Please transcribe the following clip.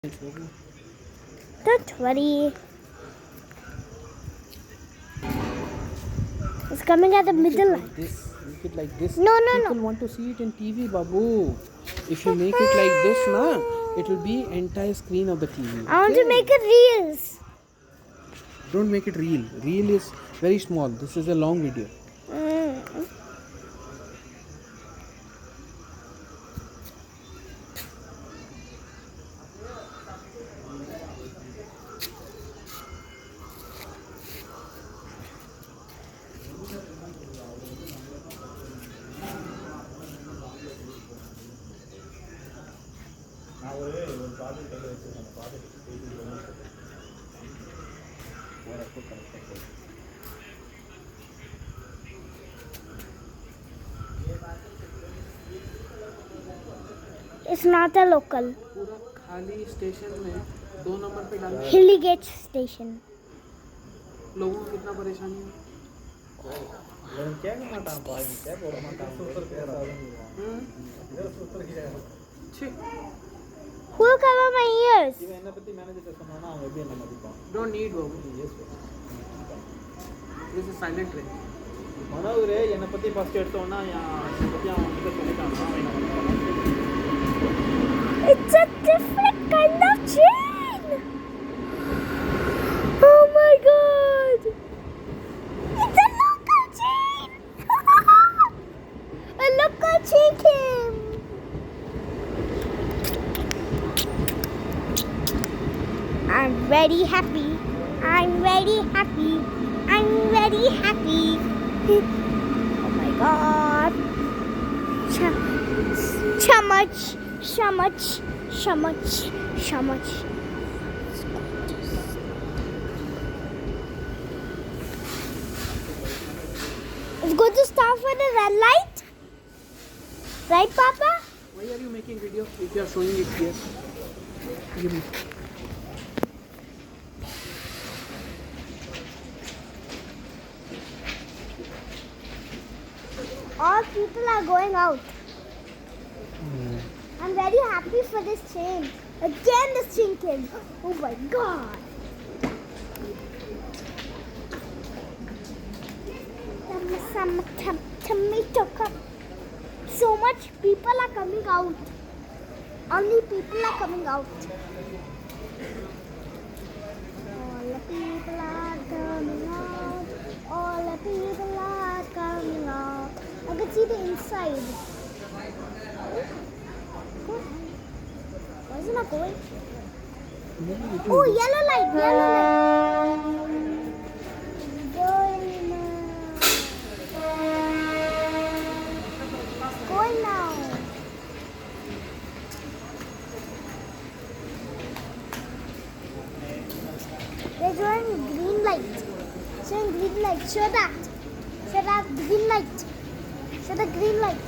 Don't worry. It's coming at the middle. Like this. Make it like this. No. People want to see it in TV, Babu. If you make it like this, na, it will be entire screen of the TV. I want to make it reels. Don't make it real. Reel is very small. This is a long video. It's not a local. पूरा खाली station में 2 number पे डालना। Hilliage station. लोगों को कितना परेशानी है? Who will cover my ears? Don't need Babu. This is silent train. It's a different kind of train. Oh my god. It's a local train. A local train came. I'm very happy. I'm very happy. I'm very happy. Oh my god. So much. It's going to stop for the red light. Right, Papa? Why are you making video if you are showing it here? Give me. All people are going out. I'm very happy for this train. Again, this train came. Oh my god. Some tomato cup. So much people are coming out. Only people are coming out. All the people are coming out. All the people are coming out. I can see the inside. Why is it not going? Oh, yellow light. Going now. They're showing green light. Showing green light. Show that. Show that green light. Show the green light.